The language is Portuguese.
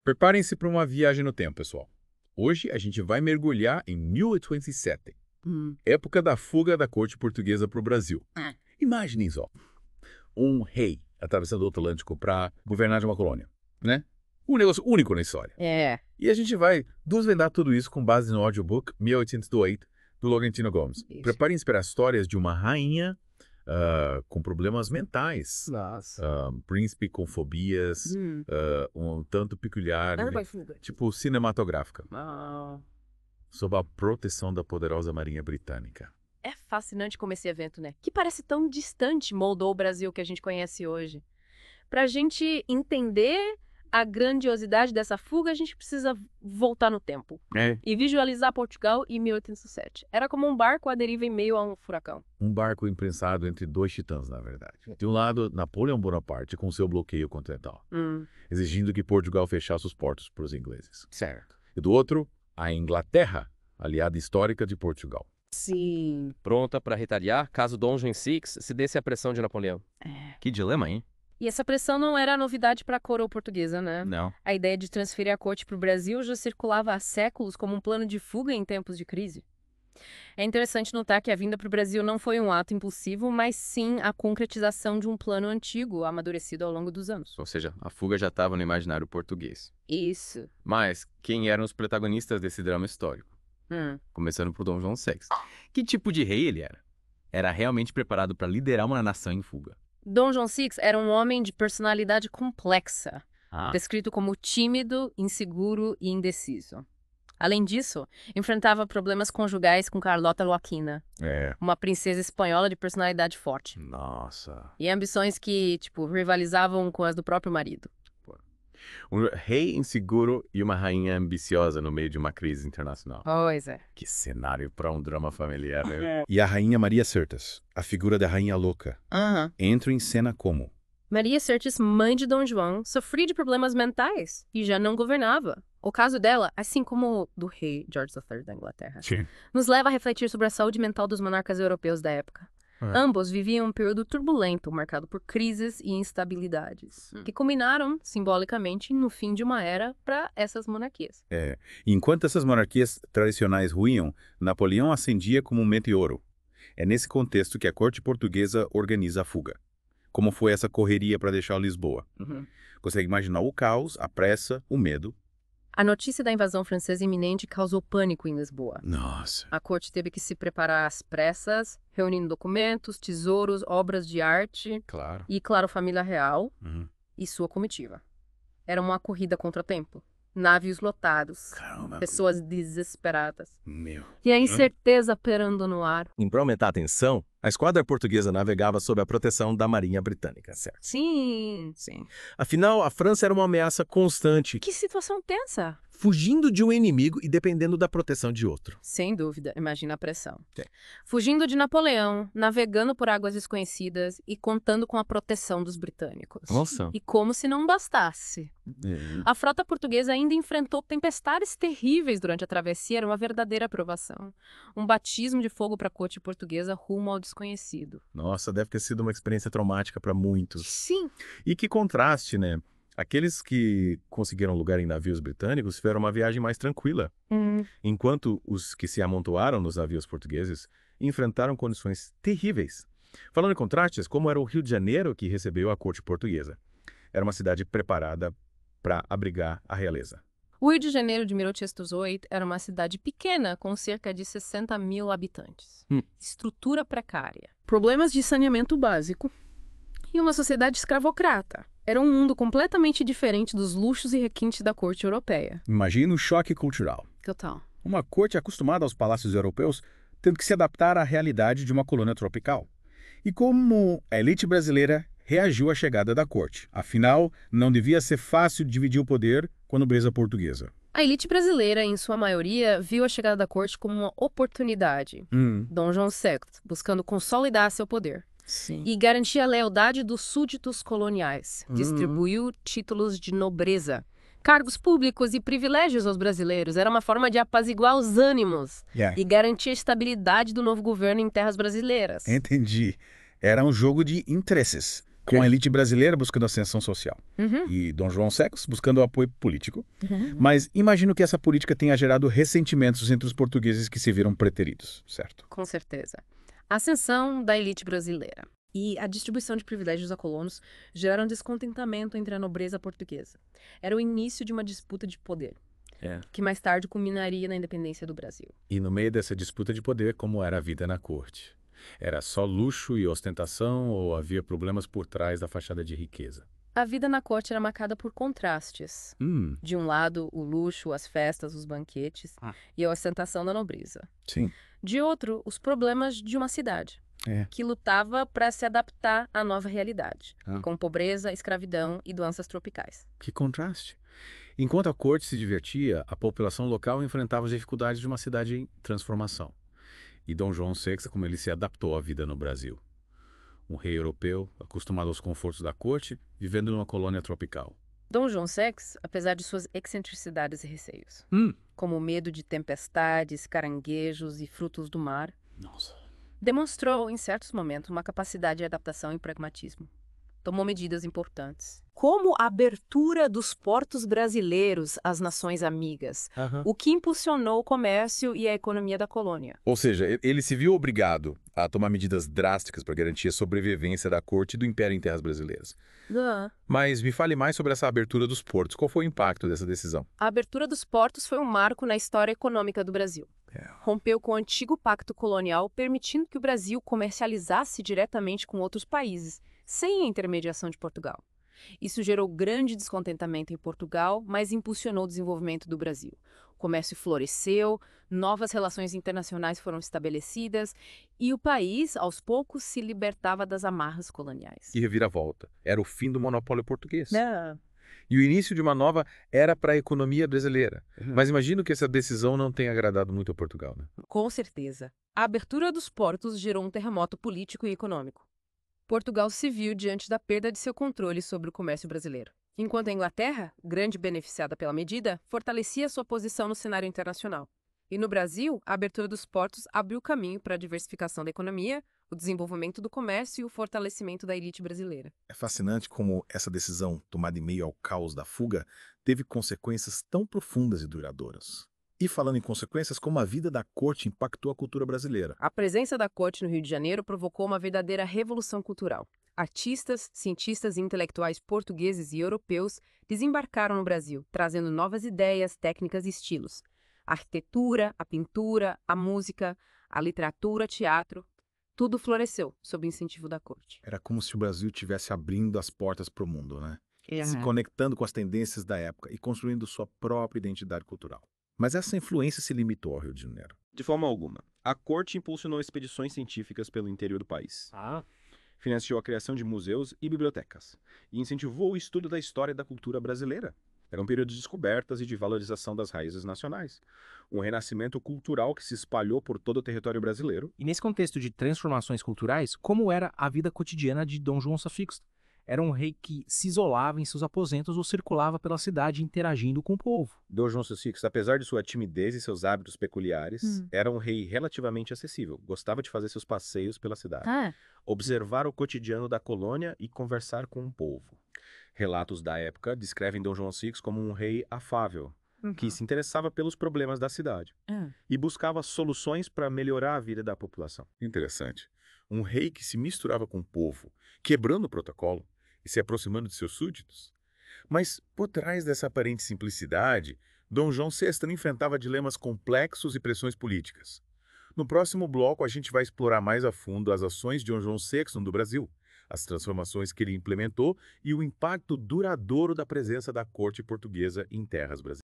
Preparem-se para uma viagem no tempo, pessoal. Hoje a gente vai mergulhar em 1087, época da fuga da corte portuguesa para o Brasil. Imaginem só, um rei atravessando o Atlântico para governar de uma colônia, né? Um negócio único na história. É. E a gente vai desvendar tudo isso com base no audiobook 1808, do Laurentino Gomes. Isso. Preparem-se para histórias de uma rainha com problemas mentais. Nossa. Príncipe com fobias, um tanto peculiar, tipo cinematográfica, sob a proteção da poderosa Marinha Britânica. É fascinante como esse evento, né? Que parece tão distante, moldou o Brasil que a gente conhece hoje. Pra gente entender a grandiosidade dessa fuga, a gente precisa voltar no tempo. E visualizar Portugal em 1807. Era como um barco à deriva em meio a um furacão. Um barco imprensado entre dois titãs, na verdade. De um lado, Napoleão Bonaparte com seu bloqueio continental, exigindo que Portugal fechasse os portos para os ingleses. Certo. E do outro, a Inglaterra, aliada histórica de Portugal. Sim. Pronta para retaliar caso Dom João VI se desse a pressão de Napoleão. Que dilema, hein? E essa pressão não era novidade para a coroa portuguesa, né? Não. A ideia de transferir a corte para o Brasil já circulava há séculos como um plano de fuga em tempos de crise. É interessante notar que a vinda para o Brasil não foi um ato impulsivo, mas sim a concretização de um plano antigo, amadurecido ao longo dos anos. Ou seja, a fuga já estava no imaginário português. Isso. Mas quem eram os protagonistas desse drama histórico? Começando por Dom João VI. Que tipo de rei ele era? Era realmente preparado para liderar uma nação em fuga. Dom João VI era um homem de personalidade complexa, descrito como tímido, inseguro e indeciso. Além disso, enfrentava problemas conjugais com Carlota Joaquina, uma princesa espanhola de personalidade forte. Nossa. E ambições que, rivalizavam com as do próprio marido. Um rei inseguro e uma rainha ambiciosa no meio de uma crise internacional. Pois é. Que cenário para um drama familiar, né? E a rainha Maria Certas, a figura da rainha louca, entra em cena como? Maria Certes, mãe de Dom João, sofria de problemas mentais e já não governava. O caso dela, assim como o do rei George III da Inglaterra, nos leva a refletir sobre a saúde mental dos monarcas europeus da época. Ambos viviam um período turbulento, marcado por crises e instabilidades, que culminaram, simbolicamente, no fim de uma era para essas monarquias. Enquanto essas monarquias tradicionais ruíam, Napoleão ascendia como um meteoro. É nesse contexto que a corte portuguesa organiza a fuga. Como foi essa correria para deixar Lisboa? Consegue imaginar o caos, a pressa, o medo? A notícia da invasão francesa iminente causou pânico em Lisboa. Nossa. A corte teve que se preparar às pressas, reunindo documentos, tesouros, obras de arte e, claro, família real e sua comitiva. Era uma corrida contra o tempo. Navios lotados, pessoas desesperadas. E a incerteza pairando no ar. E para aumentar a tensão, a esquadra portuguesa navegava sob a proteção da Marinha Britânica, certo? Sim. Afinal, a França era uma ameaça constante, Que situação tensa. fugindo de um inimigo e dependendo da proteção de outro. Sem dúvida, imagina a pressão. Fugindo de Napoleão, navegando por águas desconhecidas e contando com a proteção dos britânicos. Nossa. E como se não bastasse. A frota portuguesa ainda enfrentou tempestades terríveis durante a travessia, era uma verdadeira provação. Um batismo de fogo para a corte portuguesa rumo ao desconhecido. Nossa, deve ter sido uma experiência traumática para muitos. Sim. E que contraste, né? Aqueles que conseguiram lugar em navios britânicos tiveram uma viagem mais tranquila, enquanto os que se amontoaram nos navios portugueses enfrentaram condições terríveis. Falando em contrastes, como era o Rio de Janeiro que recebeu a corte portuguesa? Era uma cidade preparada para abrigar a realeza. O Rio de Janeiro de 1808 era uma cidade pequena, com cerca de 60 mil habitantes. Estrutura precária. Problemas de saneamento básico. E uma sociedade escravocrata. Era um mundo completamente diferente dos luxos e requintes da corte europeia. Imagina o choque cultural. Total. Uma corte acostumada aos palácios europeus tendo que se adaptar à realidade de uma colônia tropical. E como a elite brasileira reagiu à chegada da corte? Afinal, não devia ser fácil dividir o poder com a nobreza portuguesa. A elite brasileira, em sua maioria, viu a chegada da corte como uma oportunidade. Dom João VI, buscando consolidar seu poder. E garantir a lealdade dos súditos coloniais. Distribuiu títulos de nobreza, cargos públicos e privilégios aos brasileiros. Era uma forma de apaziguar os ânimos e garantir a estabilidade do novo governo em terras brasileiras. Entendi. Era um jogo de interesses. com a elite brasileira buscando ascensão social e Dom João VI buscando apoio político. Mas imagino que essa política tenha gerado ressentimentos entre os portugueses que se viram preteridos, certo? Com certeza. A ascensão da elite brasileira e a distribuição de privilégios a colonos geraram descontentamento entre a nobreza portuguesa. Era o início de uma disputa de poder, que mais tarde culminaria na independência do Brasil. E no meio dessa disputa de poder, como era a vida na corte? Era só luxo e ostentação ou havia problemas por trás da fachada de riqueza? A vida na corte era marcada por contrastes. De um lado, o luxo, as festas, os banquetes e a ostentação da nobreza. Sim. De outro, os problemas de uma cidade, que lutava para se adaptar à nova realidade, com pobreza, escravidão e doenças tropicais. Que contraste! Enquanto a corte se divertia, a população local enfrentava as dificuldades de uma cidade em transformação. E Dom João VI, como ele se adaptou à vida no Brasil. Um rei europeu, acostumado aos confortos da corte, vivendo numa colônia tropical. Dom João VI, apesar de suas excentricidades e receios, como o medo de tempestades, caranguejos e frutos do mar, demonstrou, em certos momentos, uma capacidade de adaptação e pragmatismo. Tomou medidas importantes, como a abertura dos portos brasileiros às nações amigas, o que impulsionou o comércio e a economia da colônia. Ou seja, ele se viu obrigado a tomar medidas drásticas para garantir a sobrevivência da corte e do Império em terras brasileiras. Mas me fale mais sobre essa abertura dos portos. Qual foi o impacto dessa decisão? A abertura dos portos foi um marco na história econômica do Brasil. Rompeu com o antigo pacto colonial, permitindo que o Brasil comercializasse diretamente com outros países, sem a intermediação de Portugal. Isso gerou grande descontentamento em Portugal, mas impulsionou o desenvolvimento do Brasil. O comércio floresceu, novas relações internacionais foram estabelecidas e o país, aos poucos, se libertava das amarras coloniais. E reviravolta. Era o fim do monopólio português. E o início de uma nova era para a economia brasileira. Mas imagino que essa decisão não tenha agradado muito a Portugal, né? Com certeza. A abertura dos portos gerou um terremoto político e econômico. Portugal se viu diante da perda de seu controle sobre o comércio brasileiro. Enquanto a Inglaterra, grande beneficiada pela medida, fortalecia sua posição no cenário internacional. E no Brasil, a abertura dos portos abriu caminho para a diversificação da economia, o desenvolvimento do comércio e o fortalecimento da elite brasileira. É fascinante como essa decisão, tomada em meio ao caos da fuga, teve consequências tão profundas e duradouras. E falando em consequências, como a vida da corte impactou a cultura brasileira. A presença da corte no Rio de Janeiro provocou uma verdadeira revolução cultural. Artistas, cientistas e intelectuais portugueses e europeus desembarcaram no Brasil, trazendo novas ideias, técnicas e estilos. A arquitetura, a pintura, a música, a literatura, teatro, tudo floresceu sob o incentivo da corte. Era como se o Brasil estivesse abrindo as portas para o mundo, né? Se conectando com as tendências da época e construindo sua própria identidade cultural. Mas essa influência se limitou ao Rio de Janeiro? De forma alguma. A corte impulsionou expedições científicas pelo interior do país. Financiou a criação de museus e bibliotecas. E incentivou o estudo da história e da cultura brasileira. Era um período de descobertas e de valorização das raízes nacionais. Um renascimento cultural que se espalhou por todo o território brasileiro. E nesse contexto de transformações culturais, como era a vida cotidiana de Dom João VI? Era um rei que se isolava em seus aposentos ou circulava pela cidade interagindo com o povo. Dom João VI, apesar de sua timidez e seus hábitos peculiares, era um rei relativamente acessível. Gostava de fazer seus passeios pela cidade, observar o cotidiano da colônia e conversar com o povo. Relatos da época descrevem Dom João VI como um rei afável, que se interessava pelos problemas da cidade e buscava soluções para melhorar a vida da população. Interessante. Um rei que se misturava com o povo, quebrando o protocolo e se aproximando de seus súditos. Mas, por trás dessa aparente simplicidade, Dom João VI enfrentava dilemas complexos e pressões políticas. No próximo bloco, a gente vai explorar mais a fundo as ações de Dom João VI no Brasil, as transformações que ele implementou e o impacto duradouro da presença da corte portuguesa em terras brasileiras.